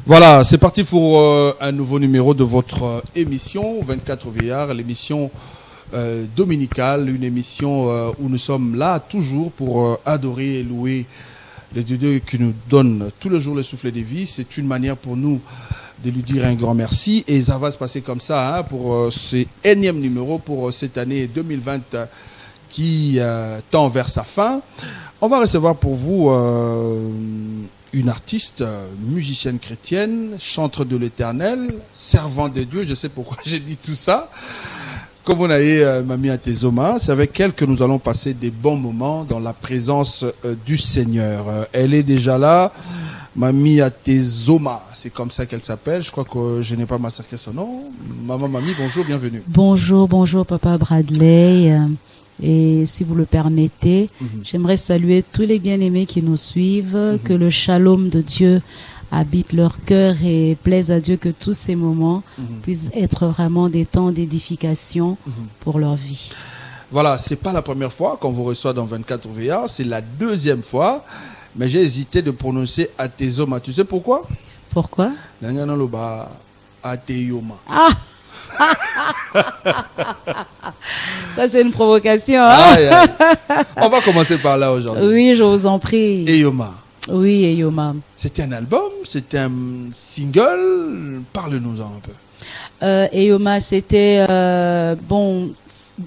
Voilà, c'est parti pour un nouveau numéro de votre émission 24 Veillard, l'émission dominicale, une émission où nous sommes là toujours pour adorer et louer les Dieu qui nous donne tous les jours le souffle de vie. C'est une manière pour nous de lui dire un grand merci et ça va se passer comme ça pour ce énième numéro pour cette année 2020 qui tend vers sa fin. On va recevoir pour vous une artiste, musicienne chrétienne, chantre de l'Éternel, servant de Dieu. Je sais pourquoi j'ai dit tout ça. Comme on a eu Mamie Atezoma, c'est avec elle que nous allons passer des bons moments dans la présence du Seigneur. Elle est déjà là, Mamie Atezoma, c'est comme ça qu'elle s'appelle. Je crois que je n'ai pas massacré son nom. Maman Mamie, bonjour, bienvenue. Bonjour Papa Bradley. Et si vous le permettez, j'aimerais saluer tous les bien-aimés qui nous suivent, que le shalom de Dieu habite leur cœur et plaise à Dieu que tous ces moments puissent être vraiment des temps d'édification pour leur vie. Voilà, c'est pas la première fois qu'on vous reçoit dans 24 Veillard, c'est la deuxième fois, mais j'ai hésité de prononcer Atezoma. Tu sais pourquoi? Pourquoi? Ateyoma. Ah! Ça c'est une provocation. Hein? Aïe, aïe. On va commencer par là aujourd'hui. Oui, je vous en prie. Eyoma. Oui, Eyoma. C'était un album, c'était un single. Parle-nous-en un peu. Eyoma, c'était bon.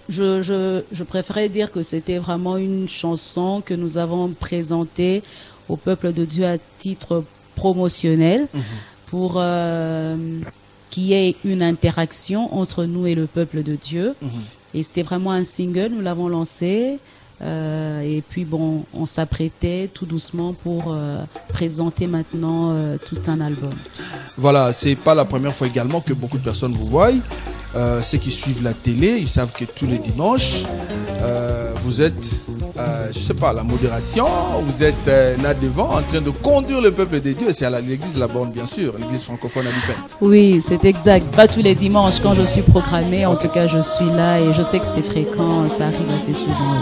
Je préférais dire que c'était vraiment une chanson que nous avons présentée au peuple de Dieu à titre promotionnel pour qu'il y ait une interaction entre nous et le peuple de Dieu. Et c'était vraiment un single, nous l'avons lancé. Et puis bon, on s'apprêtait tout doucement pour présenter maintenant tout un album. Voilà, c'est pas la première fois également que beaucoup de personnes vous voient. Ceux qui suivent la télé, ils savent que tous les dimanches, vous êtes, je sais pas, la modération, vous êtes là devant en train de conduire le peuple de Dieu. C'est à l'église La Borne, bien sûr, l'église francophone à Lupin. Oui, c'est exact. Pas tous les dimanches quand je suis programmée, en tout cas je suis là et je sais que c'est fréquent, ça arrive assez souvent.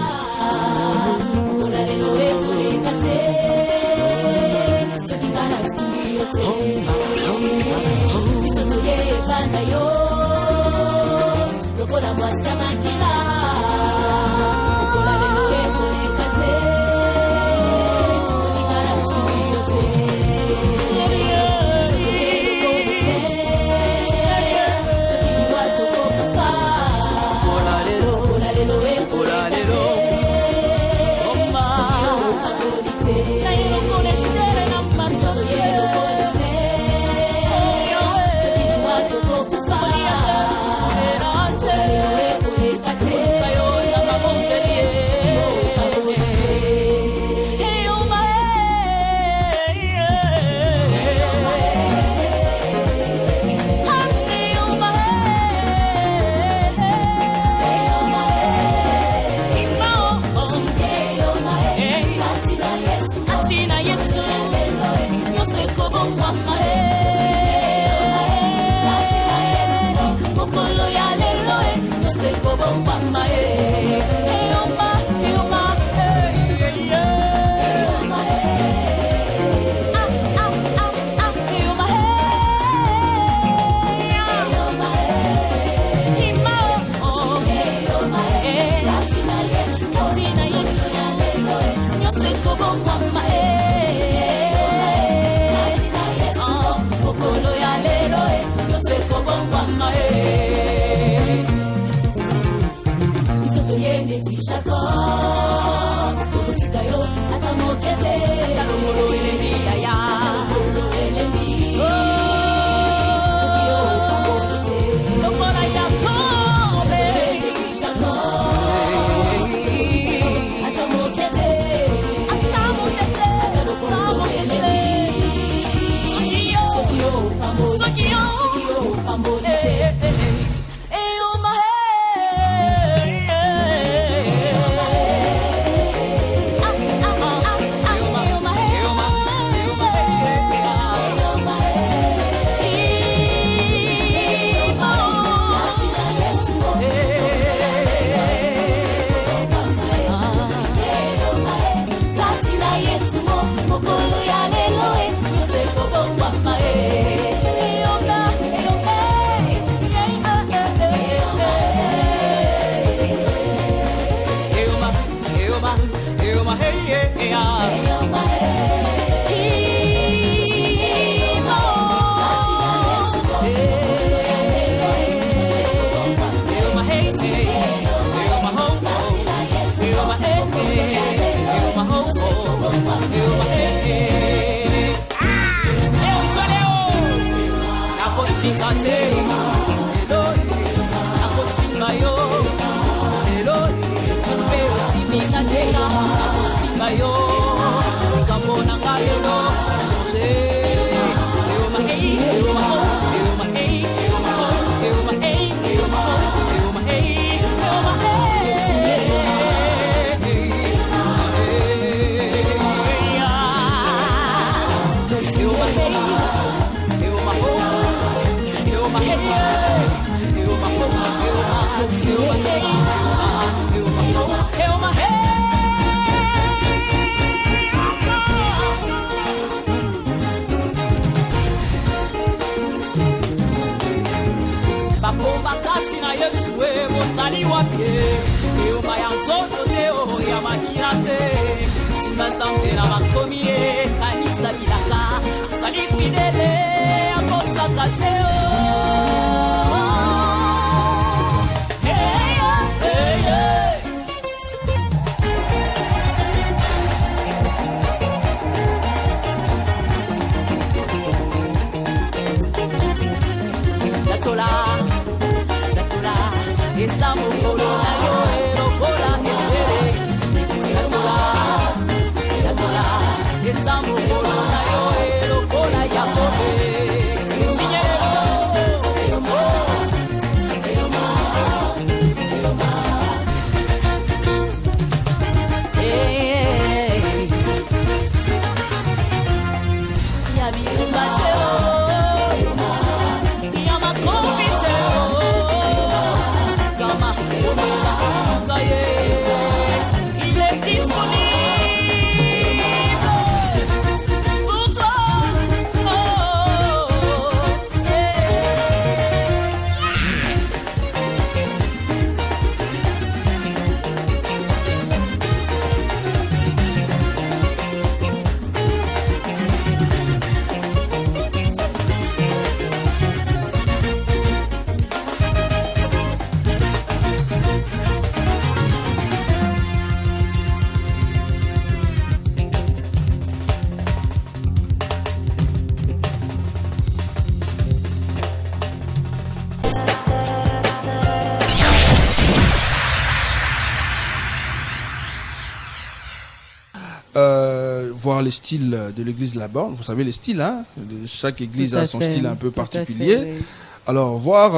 Voir les styles de l'église Laborne. Vous savez les styles, hein? Chaque église a son style un peu particulier. Oui. Alors, voir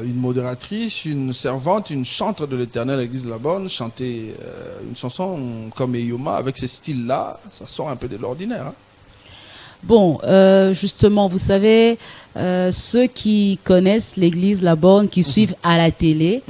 une modératrice, une servante, une chantre de l'Éternel à l'église Laborne chanter une chanson comme Eyoma avec ces styles-là, ça sort un peu de l'ordinaire. Hein? Bon, justement, vous savez, ceux qui connaissent l'église Laborne, qui suivent à la télé,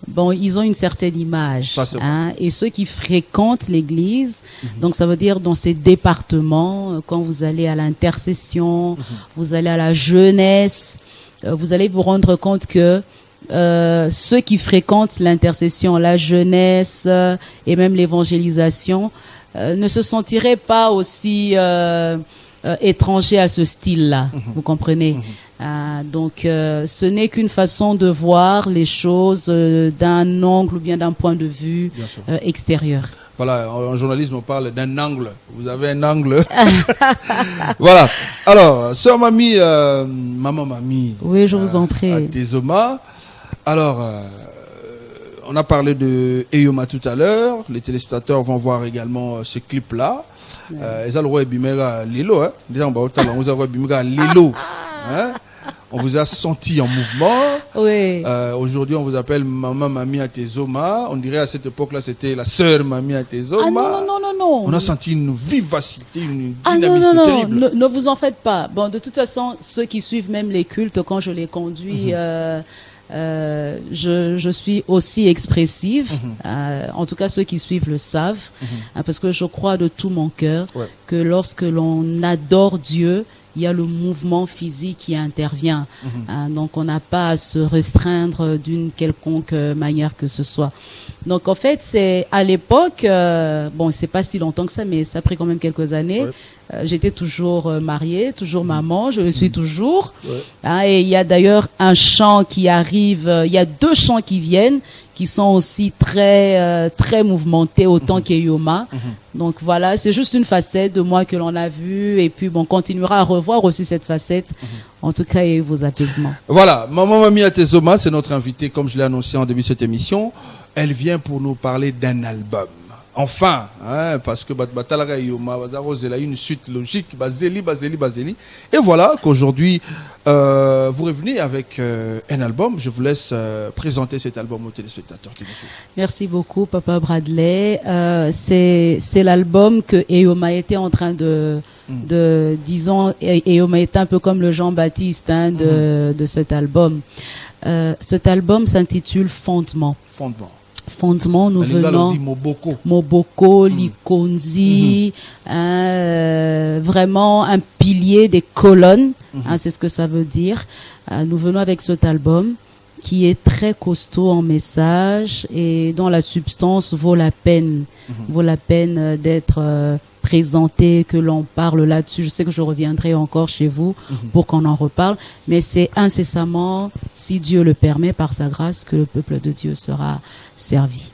bon, ils ont une certaine image, ça, hein, et ceux qui fréquentent l'église, donc ça veut dire dans ces départements, quand vous allez à l'intercession, vous allez à la jeunesse, vous allez vous rendre compte que ceux qui fréquentent l'intercession, la jeunesse et même l'évangélisation ne se sentiraient pas aussi étrangers à ce style-là, vous comprenez? Donc, ce n'est qu'une façon de voir les choses d'un angle ou bien d'un point de vue extérieur. Voilà, en journalisme, on parle d'un angle. Vous avez un angle. Voilà. Alors, sœur Mamie, maman Mamie. Oui, je vous en prie. À Tezoma. Alors, on a parlé de Eyoma tout à l'heure. Les téléspectateurs vont voir également ce clip-là. Ezaloro Bimera Lilo, hein. Déjà, on va au Bimera Lilo. Hein? On vous a senti en mouvement. Oui. Aujourd'hui, on vous appelle Maman Mamie à Tezoma. On dirait à cette époque-là, c'était la sœur Mamie à Tezoma. Ah non. On a senti une vivacité, une dynamisme terrible. Ne vous en faites pas. Bon, de toute façon, ceux qui suivent même les cultes, quand je les conduis, je suis aussi expressive. En tout cas, ceux qui suivent le savent. Parce que je crois de tout mon cœur que lorsque l'on adore Dieu, il y a le mouvement physique qui intervient. Donc on n'a pas à se restreindre d'une quelconque manière que ce soit. Donc en fait, c'est à l'époque, bon, c'est pas si longtemps que ça, mais ça a pris quand même quelques années. J'étais toujours mariée, toujours maman, je le suis toujours. Et il y a d'ailleurs un chant qui arrive, il y a 2 chants qui viennent, qui sont aussi très mouvementés, autant qu'Eyoma. Donc voilà, c'est juste une facette de moi que l'on a vue, et puis bon, on continuera à revoir aussi cette facette. En tout cas, et vos apaisements. Voilà, Maman Mamie Atezoma, c'est notre invitée, comme je l'ai annoncé en début de cette émission. Elle vient pour nous parler d'un album. Enfin, hein, parce que Batalaga Yoma, elle a une suite logique, Bazeli. Et voilà qu'aujourd'hui, vous revenez avec un album. Je vous laisse présenter cet album aux téléspectateurs qui nous suivent. Merci beaucoup, Papa Bradley. C'est l'album que Eyoma était en train disons, Eyoma était un peu comme le Jean-Baptiste de cet album. Cet album s'intitule Fondement. Fondement, nous venons Moboko, Likonzi, vraiment un pilier des colonnes, c'est ce que ça veut dire. Nous venons avec cet album qui est très costaud en message et dont la substance vaut la peine d'être présenté, que l'on parle là-dessus. Je sais que je reviendrai encore chez vous pour qu'on en reparle, mais c'est incessamment, si Dieu le permet, par sa grâce, que le peuple de Dieu sera servi.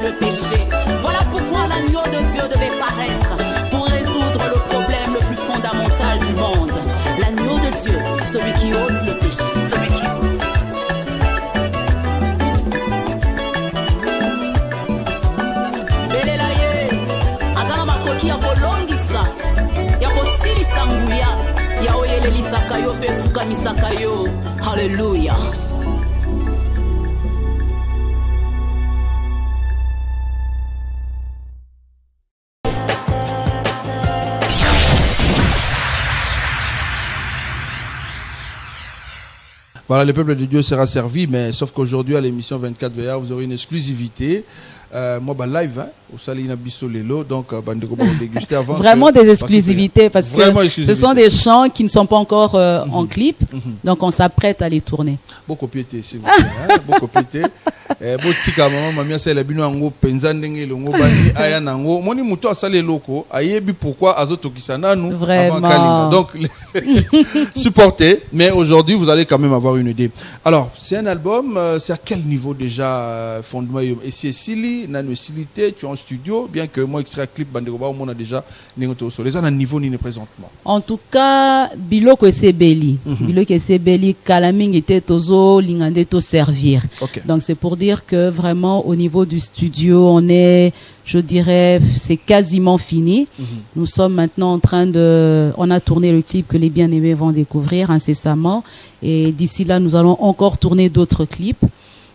le péché. Voilà pourquoi l'agneau de Dieu devait paraître pour résoudre le problème le plus fondamental du monde. L'agneau de Dieu, celui qui ôte le péché. Hallelujah. Voilà, le peuple de Dieu sera servi, mais sauf qu'aujourd'hui, à l'émission 24 VR, vous aurez une exclusivité. Moi, live, hein, au Salina Bissolelo, donc, déguster avant. Vraiment des exclusivités, parce que ce sont des chants qui ne sont pas encore en clip, donc on s'apprête à les tourner. Beaucoup piété, s'il vous plaît. Beaucoup piété. Botika maman mamia sala bino ango penza ndenge longo bani aya nango moni muto asale loko ayebi pourquoi azotokisa nanu avant Kalinga. Donc supportez, mais aujourd'hui vous allez quand même avoir une idée. Alors, c'est un album, c'est à quel niveau déjà fondement et c'est Sili, nanu Silité, tu es en studio, bien que moi extrait clip Banderoba on a déjà négoto sur les un niveau ni présentement. En tout cas, Biloko et Sebeli. Biloko et Sebeli Kalaming était tozo lingande to servir. Okay. Donc c'est pour dire que vraiment au niveau du studio, on est, je dirais, c'est quasiment fini. Nous sommes maintenant en train on a tourné le clip que les bien-aimés vont découvrir incessamment. Et d'ici là, nous allons encore tourner d'autres clips.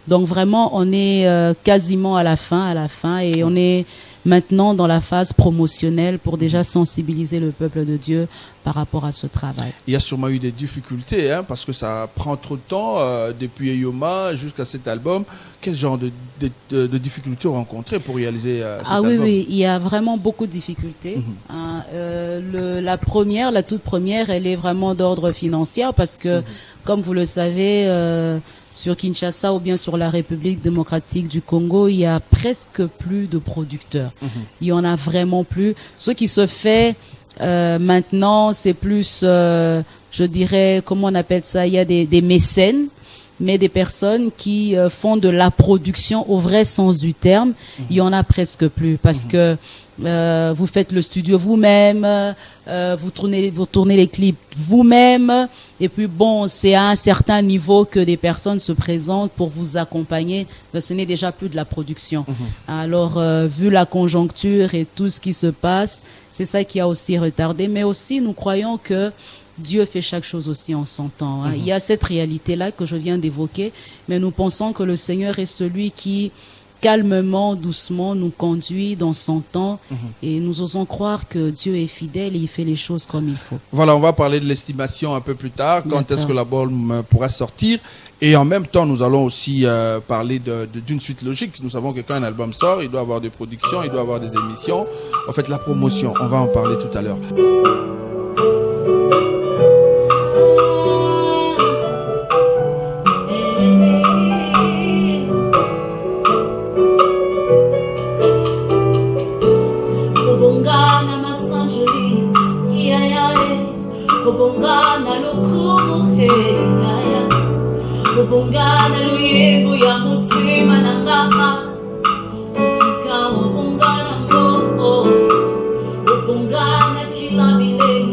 Donc vraiment, on est quasiment à la fin, et on est maintenant dans la phase promotionnelle pour déjà sensibiliser le peuple de Dieu par rapport à ce travail. Il y a sûrement eu des difficultés, hein, parce que ça prend trop de temps, depuis Eyoma jusqu'à cet album. Quel genre de difficultés vous rencontrez pour réaliser cet album? Oui, il y a vraiment beaucoup de difficultés. La toute première, elle est vraiment d'ordre financier, parce que, comme vous le savez, sur Kinshasa ou bien sur la République démocratique du Congo, il y a presque plus de producteurs. Il y en a vraiment plus. Ce qui se fait maintenant, c'est plus, je dirais, comment on appelle ça, il y a des mécènes, mais des personnes qui font de la production au vrai sens du terme. Il y en a presque plus, parce que vous faites le studio vous-même, vous tournez les clips vous-même, et puis bon, c'est à un certain niveau que des personnes se présentent pour vous accompagner, mais ce n'est déjà plus de la production. Alors, vu la conjoncture et tout ce qui se passe, c'est ça qui a aussi retardé, mais aussi nous croyons que Dieu fait chaque chose aussi en son temps. Il y a cette réalité-là que je viens d'évoquer, mais nous pensons que le Seigneur est celui qui calmement, doucement nous conduit dans son temps, et nous osons croire que Dieu est fidèle et il fait les choses comme il faut. Voilà, on va parler de l'estimation un peu plus tard, quand est-ce que l'album pourra sortir, et en même temps nous allons aussi parler d'une suite logique. Nous savons que quand un album sort, il doit avoir des productions, il doit avoir des émissions, en fait la promotion, on va en parler tout à l'heure. Bongana lokumu heya Bongana luyebu ya mutima nanga Tika bongana ngo Bongana kila bile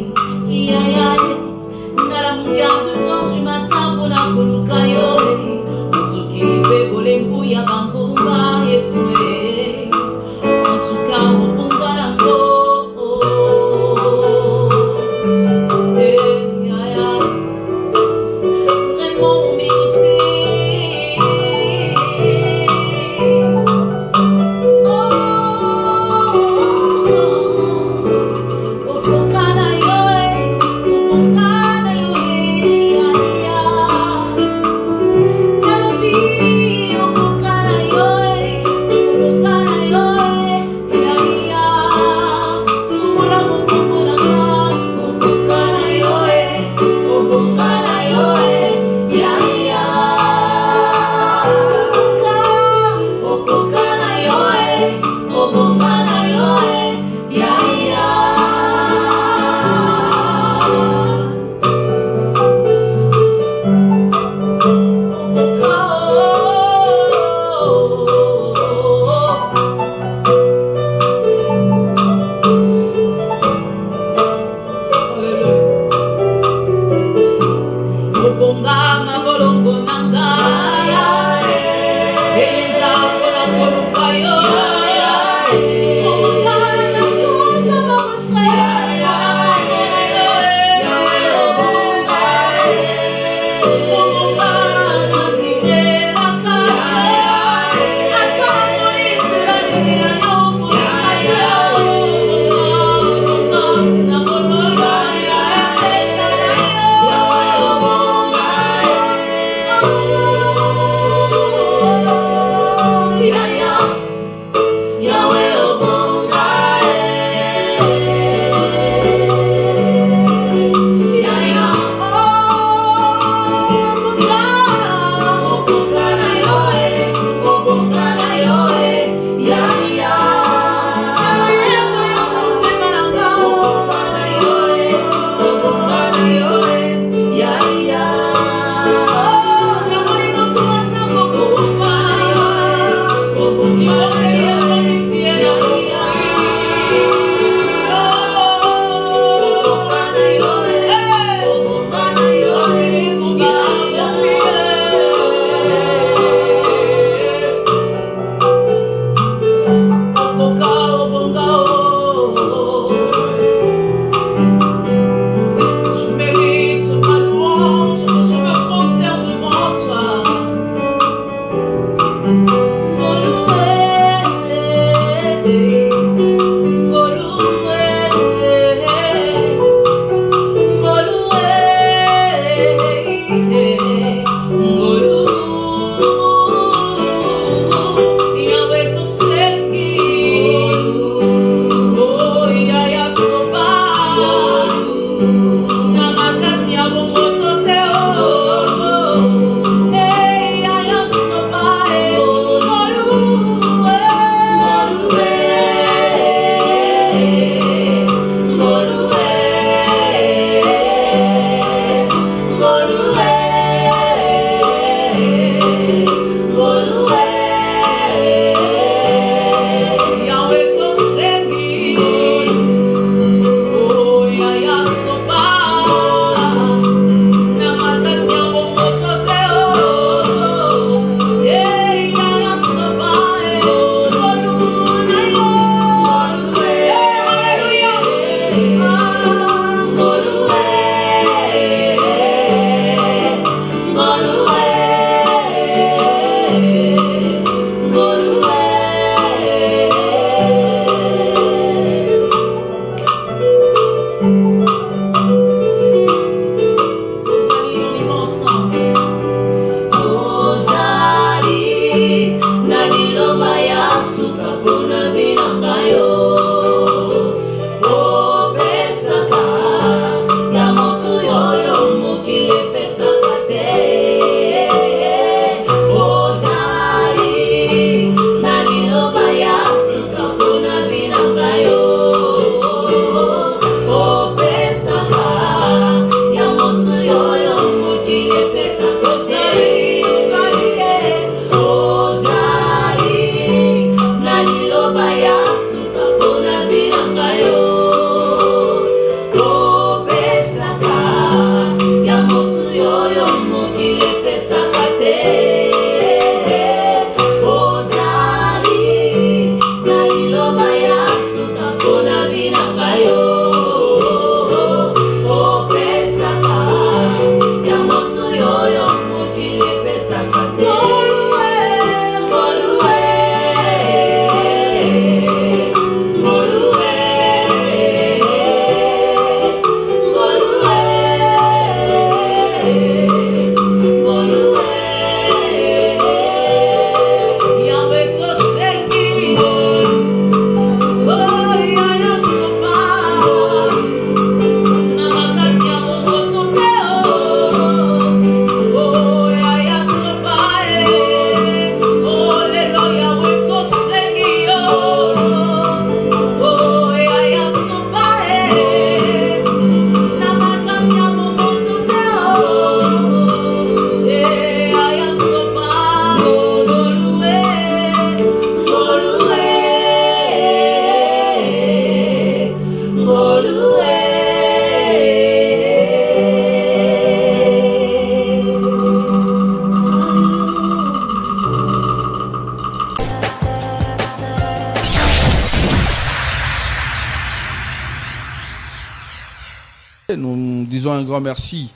Nous disons un grand merci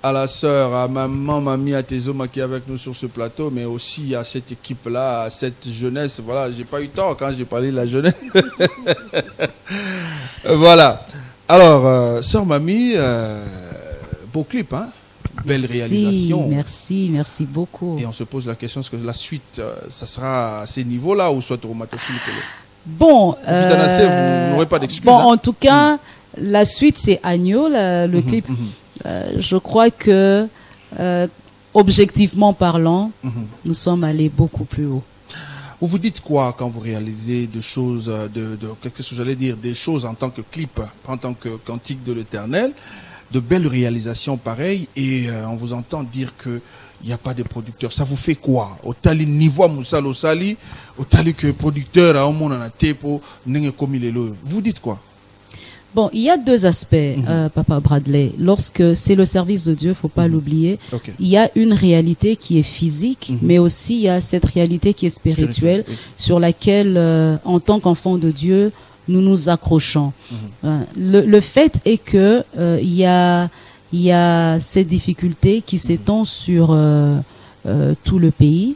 à la sœur, à maman, mamie, à Tezoma qui est avec nous sur ce plateau, mais aussi à cette équipe-là, à cette jeunesse. Voilà, j'ai pas eu tort quand j'ai parlé de la jeunesse. Voilà. Alors, sœur mamie, beau clip, hein? Belle réalisation. Merci beaucoup. Et on se pose la question, est-ce que la suite, ça sera à ces niveaux-là ou soit au Matassu Bon, vous n'aurez pas d'excuses. Bon, en tout cas, la suite, c'est Agneau, le clip. Je crois que, objectivement parlant, nous sommes allés beaucoup plus haut. Vous vous dites quoi quand vous réalisez des choses, qu'est-ce que j'allais dire, des choses en tant que clip, en tant que cantique de l'Éternel, de belles réalisations pareilles, et on vous entend dire que il n'y a pas de producteurs. Ça vous fait quoi? Au tali niveau Moussalo Sali, au tali que producteur a un monde en a tepo, n'engé comme il est le. Vous dites quoi? Bon, il y a deux aspects, Papa Bradley. Lorsque c'est le service de Dieu, faut pas l'oublier. Okay. Il y a une réalité qui est physique, mais aussi il y a cette réalité qui est spirituelle, sur laquelle, en tant qu'enfant de Dieu, nous nous accrochons. Le fait est que il y a cette difficulté qui s'étend sur tout le pays,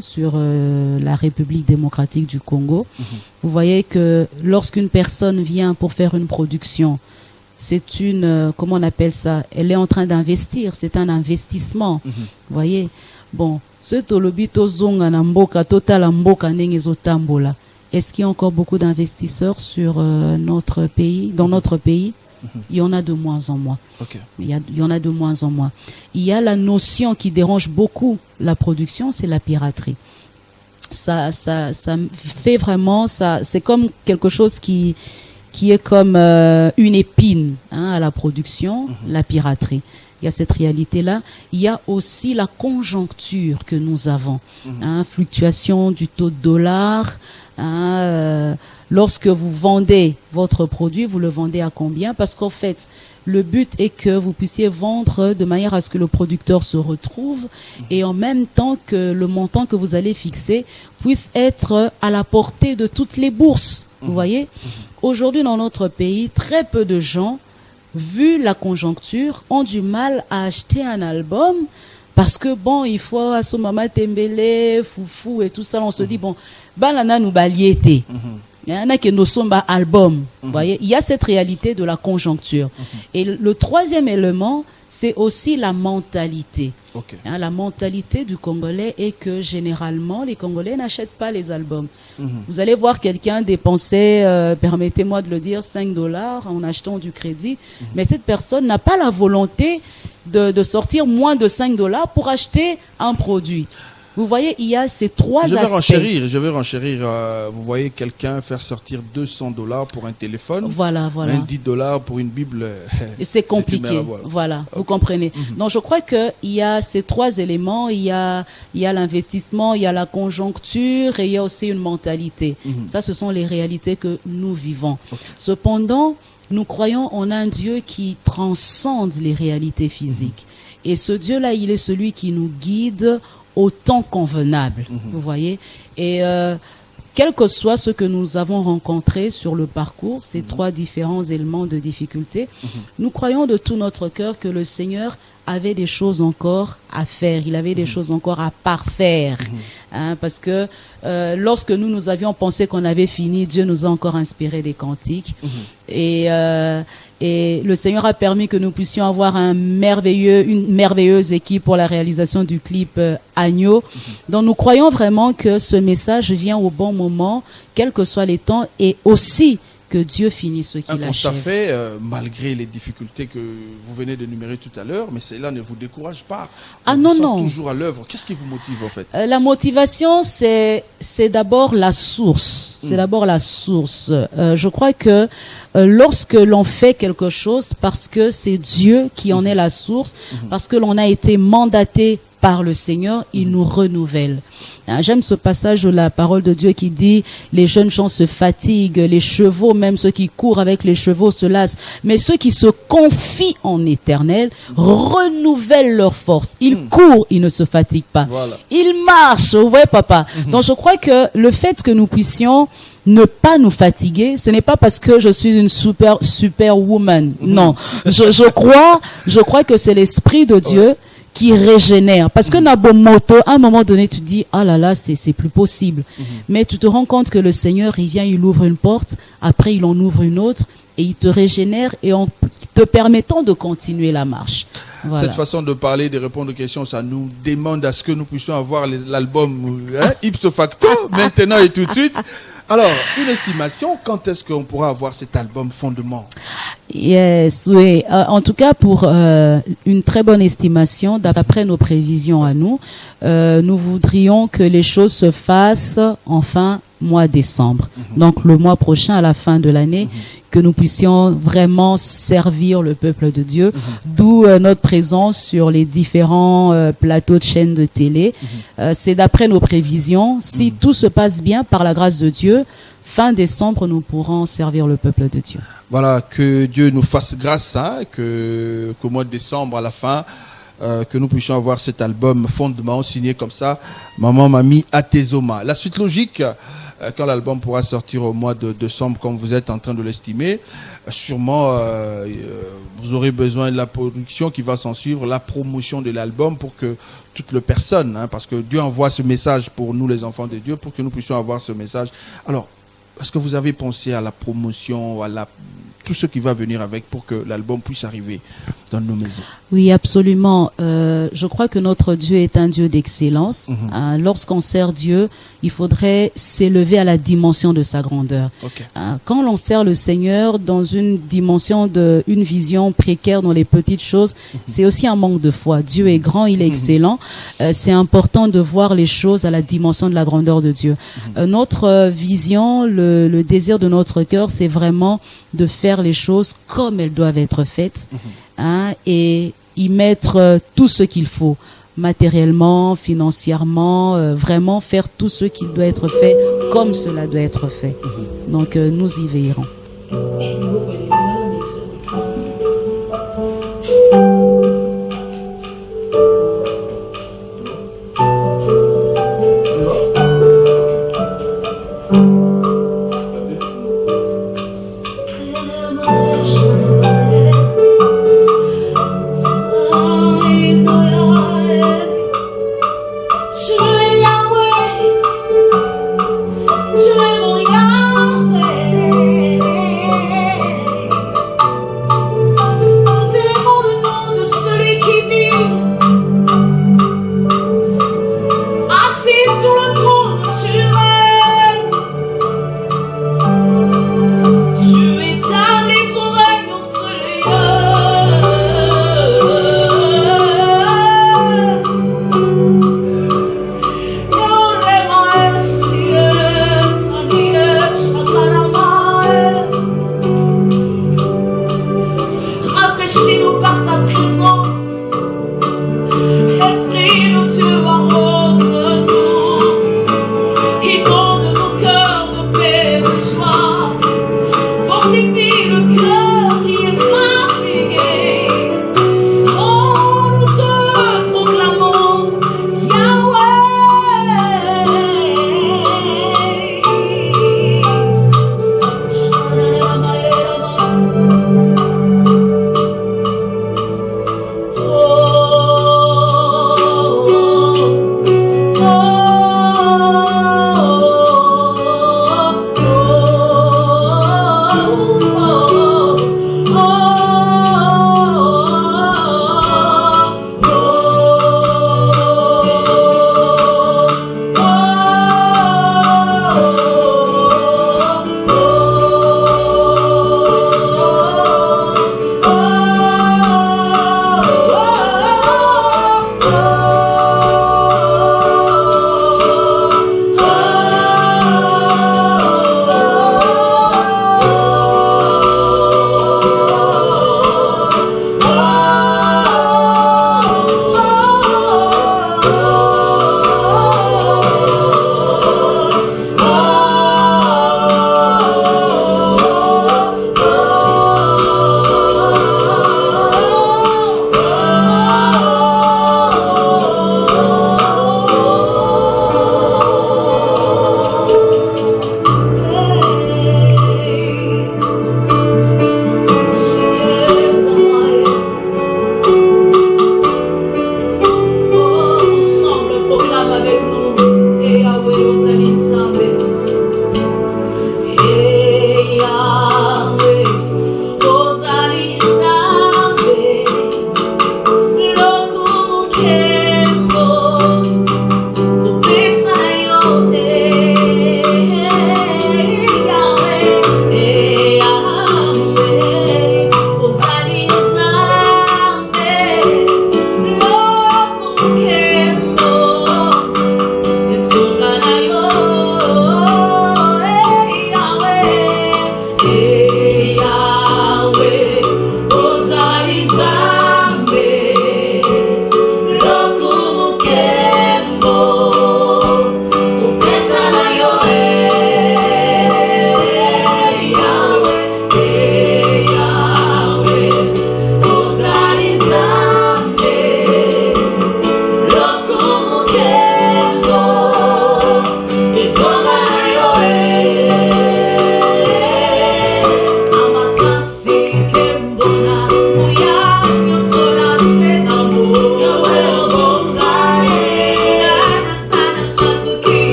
sur la République démocratique du Congo. Vous voyez que lorsqu'une personne vient pour faire une production, c'est une, comment on appelle ça? Elle est en train d'investir, c'est un investissement. Vous voyez? Bon, ce tolobito zonga na mboka total mboka ndenge zotambola. Est-ce qu'il y a encore beaucoup d'investisseurs sur notre pays, dans notre pays? Il y en a de moins en moins. Okay. Il y en a de moins en moins. Il y a la notion qui dérange beaucoup la production, c'est la piraterie. Ça fait vraiment, c'est comme quelque chose qui est comme une épine à la production, la piraterie. Il y a cette réalité-là. Il y a aussi la conjoncture que nous avons. Fluctuation du taux de dollar. Lorsque vous vendez votre produit, vous le vendez à combien? Parce qu'en fait, le but est que vous puissiez vendre de manière à ce que le producteur se retrouve et en même temps que le montant que vous allez fixer puisse être à la portée de toutes les bourses. Vous voyez? Aujourd'hui, dans notre pays, très peu de gens, vu la conjoncture, ont du mal à acheter un album parce que bon, il faut à ce moment Tembele, Foufou et tout ça, on se dit bon, banana nous baliété. Il y en a qui nous sont album. Vous voyez, il y a cette réalité de la conjoncture. Et le troisième élément, c'est aussi la mentalité. Okay. La mentalité du Congolais est que généralement, les Congolais n'achètent pas les albums. Vous allez voir quelqu'un dépenser, permettez-moi de le dire, $5 en achetant du crédit, mais cette personne n'a pas la volonté de sortir moins de $5 pour acheter un produit. Vous voyez, il y a ces trois aspects. Je vais renchérir. Vous voyez quelqu'un faire sortir $200 pour un téléphone. Voilà. $10 pour une Bible. C'est compliqué. Voilà, okay. Vous comprenez. Donc, je crois que il y a ces trois éléments. Il y a l'investissement, il y a la conjoncture et il y a aussi une mentalité. Ça, ce sont les réalités que nous vivons. Okay. Cependant, nous croyons en un Dieu qui transcende les réalités physiques. Et ce Dieu-là, il est celui qui nous guide au temps convenable, vous voyez. Et quel que soit ce que nous avons rencontré sur le parcours, ces trois différents éléments de difficulté, nous croyons de tout notre cœur que le Seigneur avait des choses encore à faire, il avait des choses encore à parfaire. Parce que lorsque nous avions pensé qu'on avait fini, Dieu nous a encore inspiré des cantiques. Et le Seigneur a permis que nous puissions avoir une merveilleuse équipe pour la réalisation du clip Agneau. Donc nous croyons vraiment que ce message vient au bon moment, quels que soient les temps, et aussi que Dieu finisse ce qu'il achève. Tout à fait, malgré les difficultés que vous venez de numérer tout à l'heure, mais cela ne vous décourage pas. Vous êtes toujours à l'œuvre. Qu'est-ce qui vous motive en fait? La motivation, c'est d'abord la source. C'est d'abord la source. Je crois que lorsque l'on fait quelque chose, parce que c'est Dieu qui en est la source, parce que l'on a été mandaté par le Seigneur, il nous renouvelle. J'aime ce passage de la parole de Dieu qui dit les jeunes gens se fatiguent, les chevaux, même ceux qui courent avec les chevaux se lassent, mais ceux qui se confient en Éternel renouvellent leur force. Ils courent, ils ne se fatiguent pas. Voilà. Ils marchent, vous voyez papa. Donc je crois que le fait que nous puissions ne pas nous fatiguer, ce n'est pas parce que je suis une super woman. Non, je crois que c'est l'Esprit de Dieu qui régénère. Parce que Nabomoto, à un moment donné, tu dis, ah là là, c'est plus possible. Mais tu te rends compte que le Seigneur, il vient, il ouvre une porte, après il en ouvre une autre, et il te régénère, et en te permettant de continuer la marche. Voilà. Cette façon de parler, de répondre aux questions, ça nous demande à ce que nous puissions avoir l'album ipso facto, maintenant et tout de suite. Alors, une estimation, quand est-ce qu'on pourra avoir cet album Fondement? Yes, oui. En tout cas, pour une très bonne estimation, d'après nos prévisions à nous, nous voudrions que les choses se fassent en fin mois décembre. Donc le mois prochain, à la fin de l'année, que nous puissions vraiment servir le peuple de Dieu, d'où notre présence sur les différents plateaux de chaînes de télé. C'est d'après nos prévisions. Si tout se passe bien, par la grâce de Dieu, fin décembre, nous pourrons servir le peuple de Dieu. Voilà, que Dieu nous fasse grâce, hein, qu'au mois de décembre, à la fin, que nous puissions avoir cet album Fondement signé comme ça, Maman Mamie Atezoma. La suite logique, quand l'album pourra sortir au mois de décembre, comme vous êtes en train de l'estimer, sûrement vous aurez besoin de la production qui va s'en suivre, la promotion de l'album pour que toutes les personnes, hein, parce que Dieu envoie ce message pour nous les enfants de Dieu, pour que nous puissions avoir ce message. Alors, est-ce que vous avez pensé à la promotion, à tout ce qui va venir avec pour que l'album puisse arriver dans nos maisons? Oui, absolument. Je crois que notre Dieu est un Dieu d'excellence. Lorsqu'on sert Dieu, il faudrait s'élever à la dimension de sa grandeur. Okay. Quand l'on sert le Seigneur dans une dimension une vision précaire dans les petites choses, c'est aussi un manque de foi. Dieu est grand, il est excellent. C'est important de voir les choses à la dimension de la grandeur de Dieu. Notre vision, le désir de notre cœur, c'est vraiment de faire les choses comme elles doivent être faites, et y mettre tout ce qu'il faut, matériellement, financièrement, vraiment faire tout ce qui doit être fait comme cela doit être fait. Donc nous y veillerons. Tu es mon Yahweh.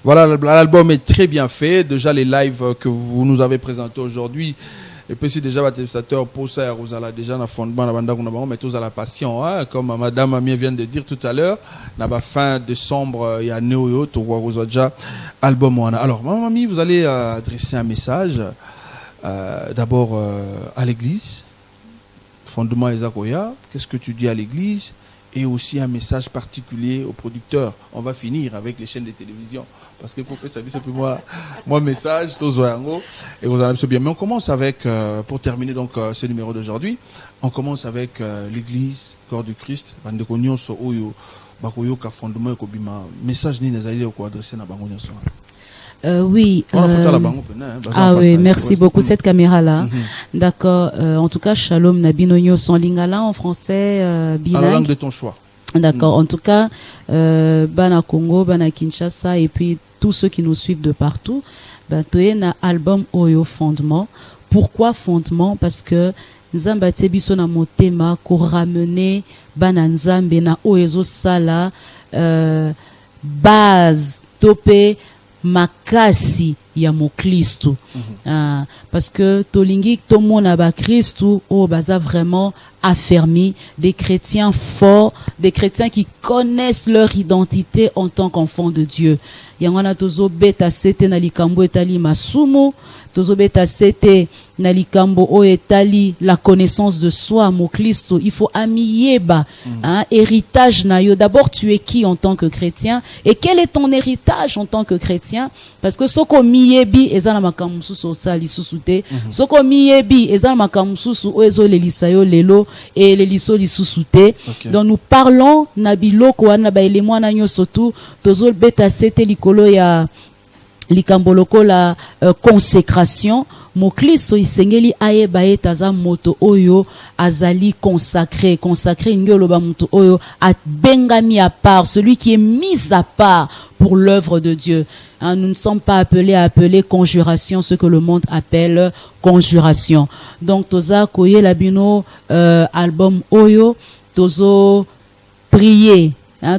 Voilà, l'album est très bien fait. Déjà, les lives que vous nous avez présentés aujourd'hui. Et puis, si déjà, votre testateur pour ça, vous allez déjà dans le fondement, mais tous à la passion, hein, comme Madame Ami vient de dire tout à l'heure, dans la fin décembre, il y a Néo, tu vois, vous avez déjà album. Alors, Maman Ami, vous allez adresser un message, d'abord à l'église, fondement Ezakoya. Qu'est-ce que tu dis à l'église? Et aussi un message particulier aux producteurs. On va finir avec les chaînes de télévision. Parce qu'il faut que ça dise plus moi message, et vous allez bien. Mais on commence avec, pour terminer donc ce numéro d'aujourd'hui, on commence avec l'église, corps du Christ, message ni nazali ko adresser na bango nyoso. Oui. Oui, merci beaucoup. Cette caméra-là. D'accord. En tout cas, Shalom Nabinonyo son lingala en français bilingue. À la langue de ton choix. D'accord. En tout cas, Bana Congo, Bana Kinshasa et puis tous ceux qui nous suivent de partout, tu na album Oyo Fondement. Pourquoi Fondement? Parce que Nzamba Tebiso na motema ko ramener Bana Nzambe na Oyezo Sala base topé makasi ya mokristu parce que tolingi tomona ba Kristu o baza vraiment affermi, des chrétiens forts, des chrétiens qui connaissent leur identité en tant qu'enfants de Dieu. Yangwana tozo beta sete na likambo etali masumu, tozo beta sete na likambo o etali la connaissance de soi, mon Christ. Il faut amiyeba, héritage na yo. D'abord, tu es qui en tant que chrétien et quel est ton héritage en tant que chrétien? Parce que soko miyebi ezana makamususu osali susute, soko miyebi ezana makamususu o ezo lelisayo lelo et leliso lisusute. Donc nous parlons na biloko wana ba elemwa na nyoso tu tozo beta sete likolo ya likamboloko la consécration. Moklisto isengeli ayeba etaza moto oyo azali consacré ngelo ba moto oyo a bengami à part, celui qui est mis à part pour l'œuvre de Dieu. Nous ne sommes pas appelés à appeler conjuration ce que le monde appelle conjuration. Donc toza koye labino album oyo tozo prier,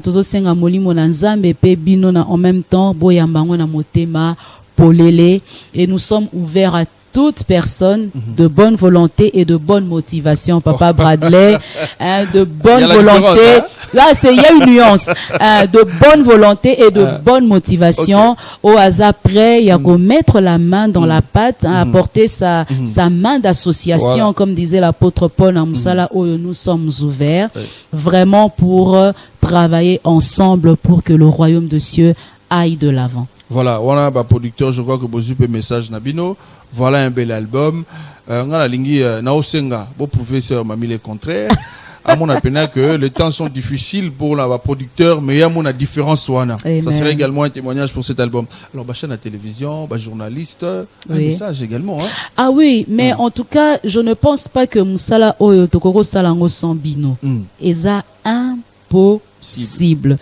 tozo senga molimo na Nzambe pe bino na en même temps boyambango na motema polele, et nous sommes ouverts à toute personne de bonne volonté et de bonne motivation, Papa Bradley, de bonne volonté. Là, il y a une nuance, de bonne volonté et de bonne motivation. Au hasard près, il y a qu'à mettre la main dans la pâte, apporter sa main d'association, comme disait l'apôtre Paul en Moussala, où nous sommes ouverts, vraiment pour travailler ensemble pour que le royaume de cieux aille de l'avant. Voilà, on a un producteur, je crois que vous avez un message Nabino. Voilà un bel album. On a la ligne Naosenga, beau professeur m'a mis le contraire. À mon avis, que les temps sont difficiles pour la producteur, mais il y a une différence. Ça serait également un témoignage pour cet album. Alors, chaîne à télévision, journaliste, un message également. Ah oui, mais en tout cas, je ne pense pas que Moussala Oyo Tokoro Salango Sambino est impossible.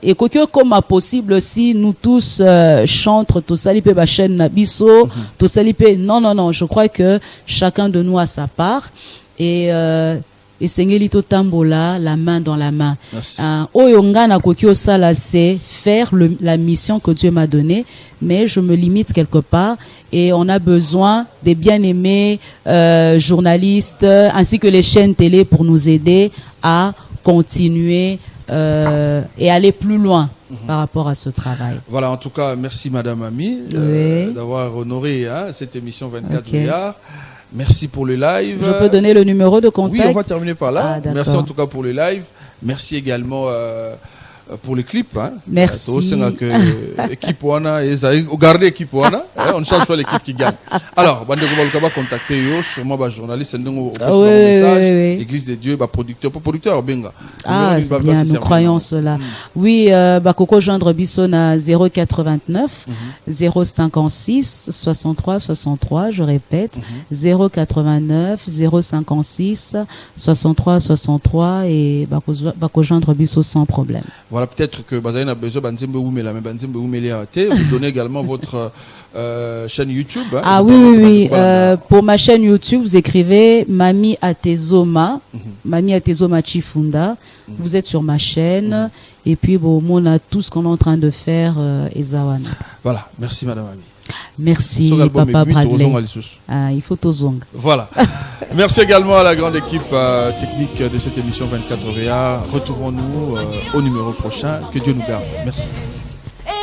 Et que comme possible si nous tous chantent tout ça lipe ba chaîne nabiso tout ça lipe non, je crois que chacun de nous a sa part et sengeli to tambola la main dans la main. Oyonga na kokyo sala c'est faire la mission que Dieu m'a donnée, mais je me limite quelque part et on a besoin des bien-aimés journalistes ainsi que les chaînes télé pour nous aider à continuer et aller plus loin par rapport à ce travail. Voilà, en tout cas, merci Madame Ami d'avoir honoré cette émission 24 milliards. Merci pour le live. Je peux donner le numéro de contact? Oui, on va terminer par là. Merci en tout cas pour le live. Merci également pour les clips. Merci. Équipe Wana, gardez équipe Wana. On ne change pas l'équipe qui gagne. Alors, on va contacter yo, sûrement journaliste, Église de Dieu, producteur, benga. C'est bien, nous croyons cela. Oui, Koko joindre Bissona 089 056 63 63, je répète, 089 056 63 63 et Bako joindre Bisso sans problème. Voilà, peut-être que Bazaïn a besoin Banzembe Oumela, mais Banzembe Oumela vous donnez également votre chaîne YouTube. Hein, ah oui. Pour ma chaîne YouTube, vous écrivez Mami Atezoma, Mami Atezoma Chifunda. Vous êtes sur ma chaîne. Et puis, bon, on a tout ce qu'on est en train de faire, Ezawana. Voilà, merci Madame Ami. Merci, Papa Bradley. Il faut tozong. Voilà. Merci également à la grande équipe technique de cette émission 24 VA. Retrouvons-nous au numéro prochain. Que Dieu nous garde. Merci. Hey,